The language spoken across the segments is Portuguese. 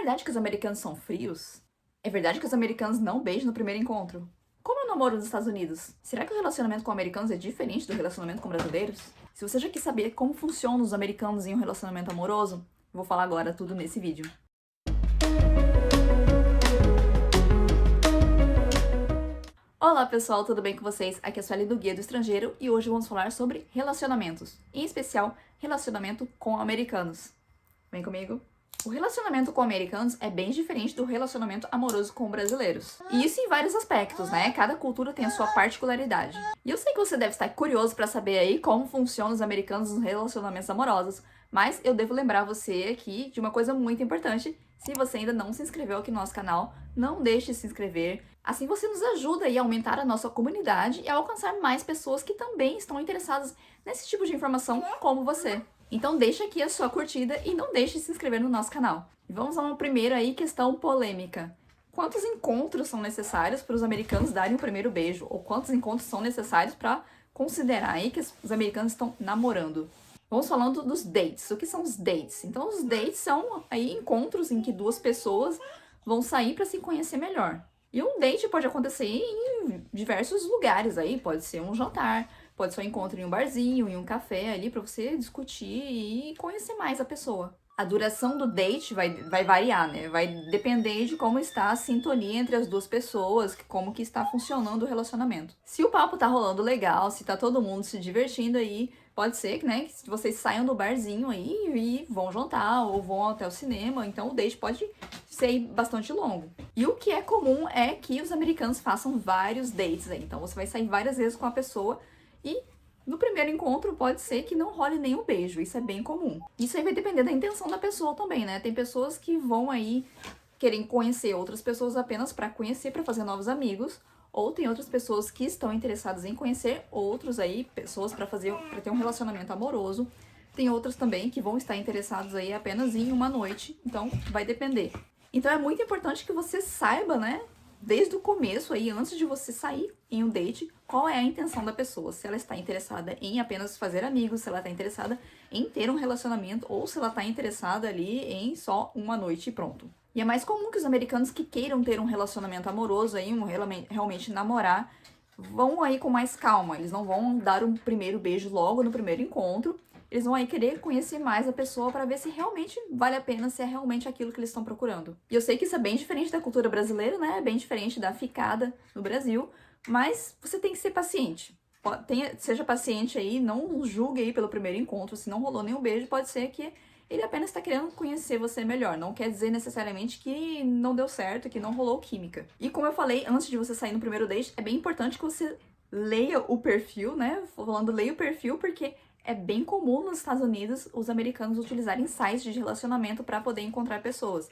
verdade que os americanos são frios? É verdade que os americanos não beijam no primeiro encontro? Como é o namoro nos Estados Unidos? Será que o relacionamento com americanos é diferente do relacionamento com brasileiros? Se você já quer saber como funcionam os americanos em um relacionamento amoroso, eu vou falar agora tudo nesse vídeo. Olá pessoal, tudo bem com vocês? Aqui é a Sueli do Guia do Estrangeiro e hoje vamos falar sobre relacionamentos, em especial relacionamento com americanos. Vem comigo? O relacionamento com americanos é bem diferente do relacionamento amoroso com brasileiros. E isso em vários aspectos, né? Cada cultura tem a sua particularidade. E eu sei que você deve estar curioso para saber aí como funcionam os americanos nos relacionamentos amorosos, mas eu devo lembrar você aqui de uma coisa muito importante. Se você ainda não se inscreveu aqui no nosso canal, não deixe de se inscrever. Assim você nos ajuda aí a aumentar a nossa comunidade e a alcançar mais pessoas que também estão interessadas nesse tipo de informação como você. Então deixa aqui a sua curtida e não deixe de se inscrever no nosso canal. E vamos a uma primeira aí questão polêmica. Quantos encontros são necessários para os americanos darem o primeiro beijo? Ou quantos encontros são necessários para considerar aí que os americanos estão namorando? Vamos falando dos dates. O que são os dates? Então os dates são aí encontros em que duas pessoas vão sair para se conhecer melhor. E um date pode acontecer em diversos lugares aí, pode ser um jantar, pode ser um encontro em um barzinho, em um café ali para você discutir e conhecer mais a pessoa. A duração do date vai variar, né? Vai depender de como está a sintonia entre as duas pessoas, como que está funcionando o relacionamento. Se o papo tá rolando legal, se tá todo mundo se divertindo aí, pode ser que, né, que vocês saiam do barzinho aí e vão jantar ou vão até o cinema, então o date pode ser bastante longo. E o que é comum é que os americanos façam vários dates aí. Então você vai sair várias vezes com a pessoa e no primeiro encontro pode ser que não role nenhum beijo, isso é bem comum. Isso aí vai depender da intenção da pessoa também, né? Tem pessoas que vão aí querer conhecer outras pessoas apenas para conhecer, para fazer novos amigos, ou tem outras pessoas que estão interessadas em conhecer outros aí, pessoas para ter um relacionamento amoroso. Tem outras também que vão estar interessados aí apenas em uma noite, então vai depender. Então é muito importante que você saiba, né, desde o começo aí, antes de você sair em um date, qual é a intenção da pessoa. Se ela está interessada em apenas fazer amigos, se ela está interessada em ter um relacionamento, ou se ela está interessada ali em só uma noite e pronto. E é mais comum que os americanos que queiram ter um relacionamento amoroso aí, realmente namorar, vão aí com mais calma. Eles não vão dar um primeiro beijo logo no primeiro encontro. Eles vão aí querer conhecer mais a pessoa para ver se realmente vale a pena, se é realmente aquilo que eles estão procurando. E eu sei que isso é bem diferente da cultura brasileira, né? É bem diferente da ficada no Brasil, mas você tem que ser paciente. Seja paciente aí, não julgue aí pelo primeiro encontro. Se não rolou nenhum beijo, pode ser que ele apenas está querendo conhecer você melhor. Não quer dizer necessariamente que não deu certo, que não rolou química. E como eu falei, antes de você sair no primeiro date, é bem importante que você leia o perfil, né? Falando leia o perfil, porque é bem comum nos Estados Unidos os americanos utilizarem sites de relacionamento para poder encontrar pessoas.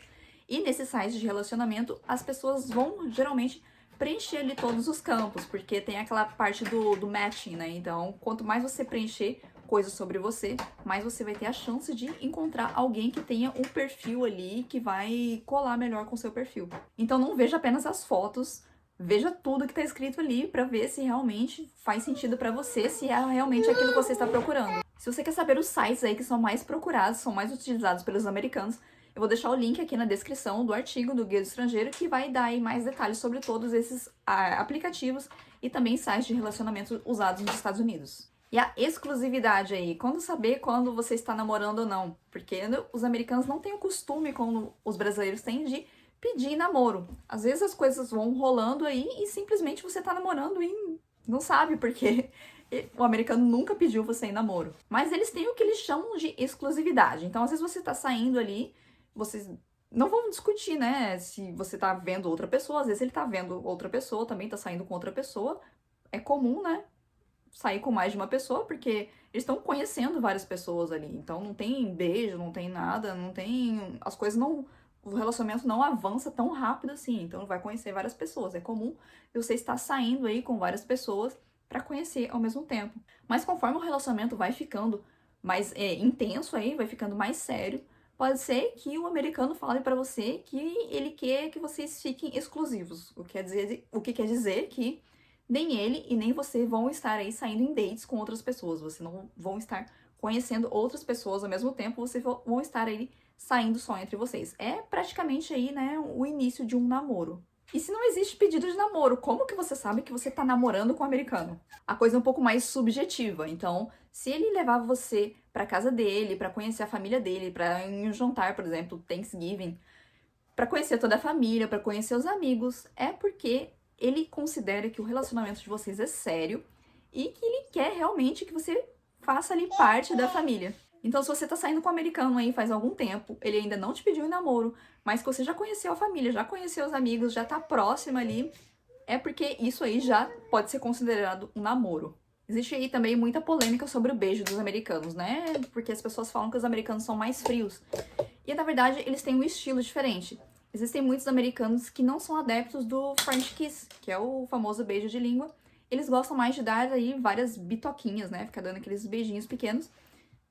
E nesses sites de relacionamento, as pessoas vão geralmente preencher ali todos os campos, porque tem aquela parte do matching, né? Então, quanto mais você preencher coisas sobre você, mais você vai ter a chance de encontrar alguém que tenha um perfil ali que vai colar melhor com o seu perfil. Então, não veja apenas as fotos, veja tudo que tá escrito ali para ver se realmente faz sentido para você, se é realmente aquilo que você está procurando. Se você quer saber os sites aí que são mais procurados, são mais utilizados pelos americanos, eu vou deixar o link aqui na descrição do artigo do Guia do Estrangeiro, que vai dar aí mais detalhes sobre todos esses aplicativos e também sites de relacionamento usados nos Estados Unidos. E a exclusividade aí, quando saber quando você está namorando ou não? Porque os americanos não têm o costume, como os brasileiros têm, de pedir namoro. Às vezes as coisas vão rolando aí e simplesmente você tá namorando e não sabe porque o americano nunca pediu você em namoro. Mas eles têm o que eles chamam de exclusividade. Então, às vezes você tá saindo ali, vocês não vão discutir, né, se você tá vendo outra pessoa, às vezes ele tá vendo outra pessoa, também tá saindo com outra pessoa. É comum, né, sair com mais de uma pessoa, porque eles estão conhecendo várias pessoas ali. Então não tem beijo, não tem nada, não tem. As coisas não. O relacionamento não avança tão rápido assim. Então vai conhecer várias pessoas. É comum você estar saindo aí com várias pessoas para conhecer ao mesmo tempo. Mas conforme o relacionamento vai ficando mais intenso aí, vai ficando mais sério, pode ser que o americano fale para você que ele quer que vocês fiquem exclusivos. O que quer dizer que nem ele e nem você vão estar aí saindo em dates com outras pessoas. Vocês não vão estar conhecendo outras pessoas ao mesmo tempo, vocês vão estar aí saindo só entre vocês. É praticamente aí, né, o início de um namoro. E se não existe pedido de namoro, como que você sabe que você tá namorando com um americano? A coisa é um pouco mais subjetiva. Então, se ele levar você pra casa dele, pra conhecer a família dele, pra ir em um jantar, por exemplo, Thanksgiving, pra conhecer toda a família, pra conhecer os amigos, é porque ele considera que o relacionamento de vocês é sério e que ele quer realmente que você faça ali parte da família. Então, se você tá saindo com um americano aí faz algum tempo, ele ainda não te pediu em namoro, mas que você já conheceu a família, já conheceu os amigos, já tá próxima ali, é porque isso aí já pode ser considerado um namoro. Existe aí também muita polêmica sobre o beijo dos americanos, né? Porque as pessoas falam que os americanos são mais frios. E, na verdade, eles têm um estilo diferente. Existem muitos americanos que não são adeptos do French Kiss, que é o famoso beijo de língua. Eles gostam mais de dar aí várias bitoquinhas, né? Ficar dando aqueles beijinhos pequenos,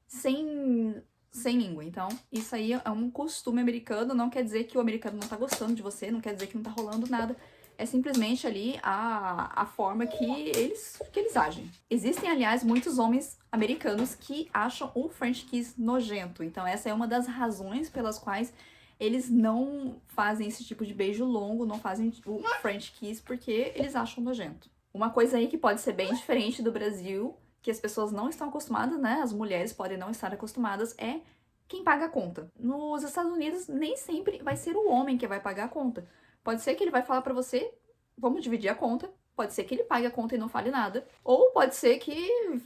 sem língua. Então, isso aí é um costume americano, não quer dizer que o americano não tá gostando de você, não quer dizer que não tá rolando nada. É simplesmente ali a forma que eles agem. Existem, aliás, muitos homens americanos que acham o French Kiss nojento. Então, essa é uma das razões pelas quais eles não fazem esse tipo de beijo longo, não fazem o French Kiss, porque eles acham nojento. Uma coisa aí que pode ser bem diferente do Brasil, que as pessoas não estão acostumadas, né? As mulheres podem não estar acostumadas, é quem paga a conta. Nos Estados Unidos, nem sempre vai ser o homem que vai pagar a conta. Pode ser que ele vai falar pra você, vamos dividir a conta. Pode ser que ele pague a conta e não fale nada. Ou pode ser que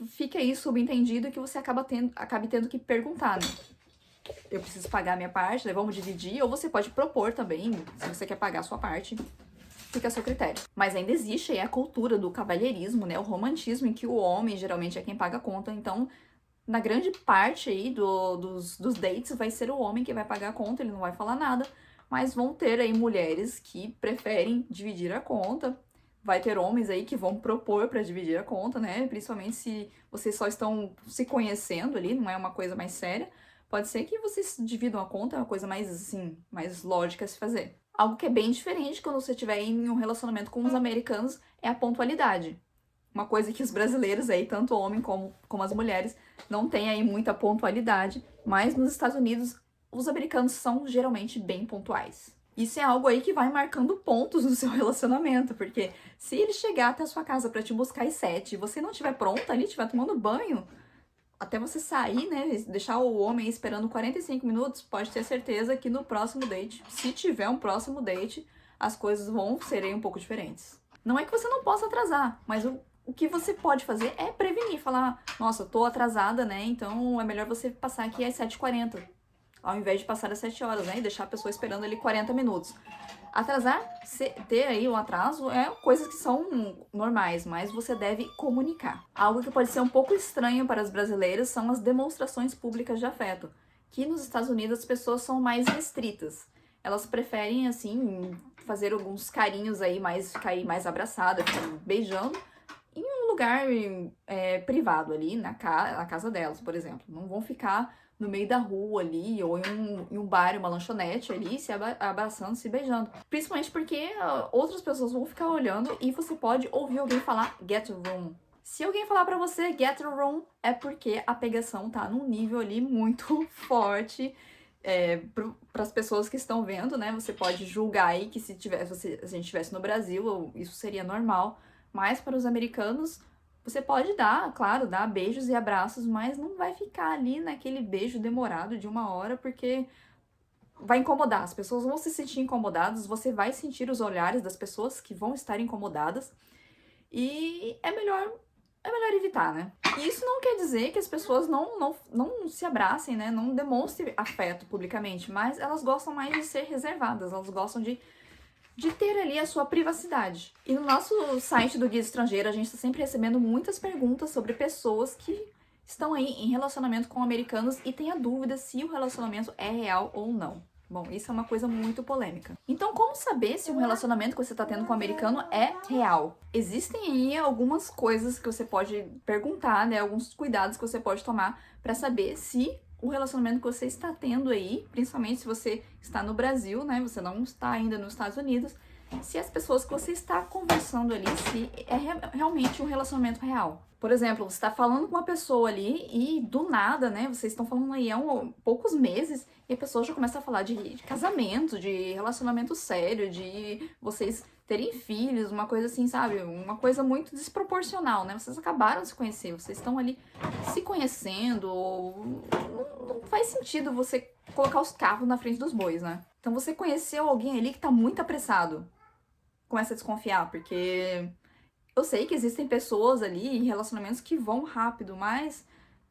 fique aí subentendido e que você acabe tendo que perguntar, né? Eu preciso pagar a minha parte, né? Vamos dividir. Ou você pode propor também, se você quer pagar a sua parte. Fica a seu critério. Mas ainda existe aí a cultura do cavalheirismo, né? O romantismo em que o homem geralmente é quem paga a conta. Então, na grande parte aí dos dates vai ser o homem que vai pagar a conta, ele não vai falar nada. Mas vão ter aí mulheres que preferem dividir a conta. Vai ter homens aí que vão propor pra dividir a conta, né? Principalmente se vocês só estão se conhecendo ali, não é uma coisa mais séria. Pode ser que vocês dividam a conta, é uma coisa mais, assim, mais lógica a se fazer. Algo que é bem diferente quando você estiver em um relacionamento com os americanos é a pontualidade. Uma coisa que os brasileiros aí, tanto o homem como as mulheres, não têm aí muita pontualidade, mas nos Estados Unidos os americanos são geralmente bem pontuais. Isso é algo aí que vai marcando pontos no seu relacionamento, porque se ele chegar até a sua casa pra te buscar às 7 e você não estiver pronta ali, estiver tomando banho, até você sair, né, deixar o homem esperando 45 minutos, pode ter certeza que no próximo date, se tiver um próximo date, as coisas vão serem um pouco diferentes. Não é que você não possa atrasar, mas o que você pode fazer é prevenir, falar, nossa, eu tô atrasada, né, então é melhor você passar aqui às 7h40, ao invés de passar às 7 horas, né, e deixar a pessoa esperando ali 40 minutos. Atrasar, ter aí um atraso é coisas que são normais, mas você deve comunicar. Algo que pode ser um pouco estranho para os brasileiros são as demonstrações públicas de afeto, que nos Estados Unidos as pessoas são mais restritas. Elas preferem, assim, fazer alguns carinhos aí, ficar aí mais abraçada, beijando, em um lugar privado ali, na casa delas, por exemplo. Não vão ficar no meio da rua ali, ou em um bar, uma lanchonete ali, se abraçando, se beijando. Principalmente porque outras pessoas vão ficar olhando e você pode ouvir alguém falar get room. Se alguém falar pra você get room, é porque a pegação tá num nível ali muito forte. Para as pessoas que estão vendo, né? Você pode julgar aí que se a gente estivesse no Brasil, isso seria normal. Mas para os americanos, você pode dar, claro, dar beijos e abraços, mas não vai ficar ali naquele beijo demorado de 1 hora, porque vai incomodar. As pessoas vão se sentir incomodadas, você vai sentir os olhares das pessoas que vão estar incomodadas, e é melhor evitar, né? E isso não quer dizer que as pessoas não se abracem, né? Não demonstrem afeto publicamente, mas elas gostam mais de ser reservadas, elas gostam de ter ali a sua privacidade. E no nosso site do Guia Estrangeiro, a gente está sempre recebendo muitas perguntas sobre pessoas que estão aí em relacionamento com americanos e têm a dúvida se o relacionamento é real ou não. Bom, isso é uma coisa muito polêmica. Então, como saber se um relacionamento que você está tendo com um americano é real? Existem aí algumas coisas que você pode perguntar, né? Alguns cuidados que você pode tomar para saber se o relacionamento que você está tendo aí, principalmente se você está no Brasil, né? Você não está ainda nos Estados Unidos, se as pessoas que você está conversando ali, se é realmente um relacionamento real. Por exemplo, você está falando com uma pessoa ali e do nada, né? Vocês estão falando aí há poucos meses e a pessoa já começa a falar de casamento, de relacionamento sério, de vocês terem filhos, uma coisa assim, sabe? Uma coisa muito desproporcional, né? Vocês acabaram de se conhecer, vocês estão ali se conhecendo. Não faz sentido você colocar os carros na frente dos bois, né? Então você conheceu alguém ali que tá muito apressado. Começa a desconfiar, porque eu sei que existem pessoas ali em relacionamentos que vão rápido, mas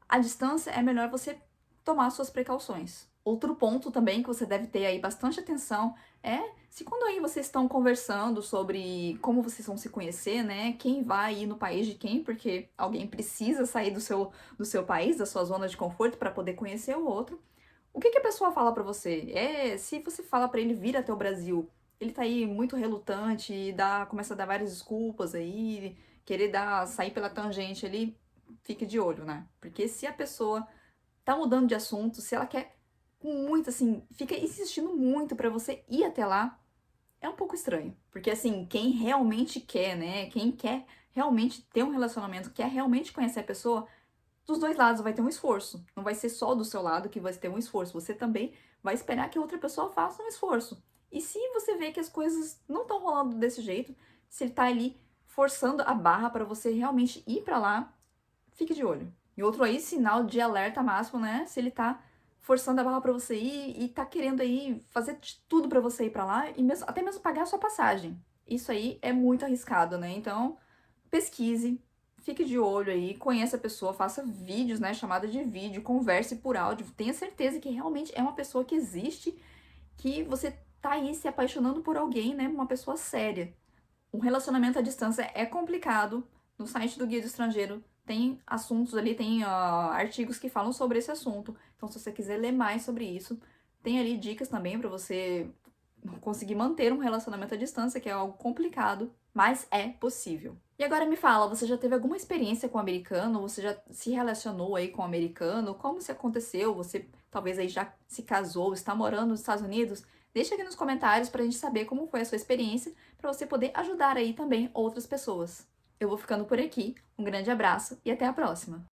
a distância é melhor você tomar suas precauções. Outro ponto também que você deve ter aí bastante atenção é se quando aí vocês estão conversando sobre como vocês vão se conhecer, né? Quem vai ir no país de quem, porque alguém precisa sair do seu país, da sua zona de conforto para poder conhecer o outro. O que a pessoa fala pra você? Se você fala pra ele vir até o Brasil, ele tá aí muito relutante e começa a dar várias desculpas aí, querer sair pela tangente ali, fique de olho, né? Porque se a pessoa tá mudando de assunto, se ela quer muito assim, fica insistindo muito pra você ir até lá, é um pouco estranho. Porque assim, quem realmente quer, né? Quem quer realmente ter um relacionamento, quer realmente conhecer a pessoa, dos dois lados vai ter um esforço. Não vai ser só do seu lado que vai ter um esforço. Você também vai esperar que a outra pessoa faça um esforço. E se você vê que as coisas não estão rolando desse jeito, se ele tá ali forçando a barra para você realmente ir para lá, fique de olho. E outro aí, sinal de alerta máximo, né? Se ele tá forçando a barra para você ir e tá querendo aí fazer de tudo para você ir para lá e até mesmo pagar a sua passagem. Isso aí é muito arriscado, né? Então, pesquise, fique de olho aí, conheça a pessoa, faça vídeos, né, chamada de vídeo, converse por áudio, tenha certeza que realmente é uma pessoa que existe, que você tá aí se apaixonando por alguém, né, uma pessoa séria. Um relacionamento à distância é complicado. No site do Guia do Estrangeiro tem assuntos ali, tem artigos que falam sobre esse assunto. Então, se você quiser ler mais sobre isso, tem ali dicas também para você conseguir manter um relacionamento à distância, que é algo complicado, mas é possível. E agora me fala, você já teve alguma experiência com o americano? Você já se relacionou aí com o americano? Como se aconteceu? Você talvez aí já se casou, está morando nos Estados Unidos? Deixa aqui nos comentários pra gente saber como foi a sua experiência, pra você poder ajudar aí também outras pessoas. Eu vou ficando por aqui, um grande abraço e até a próxima!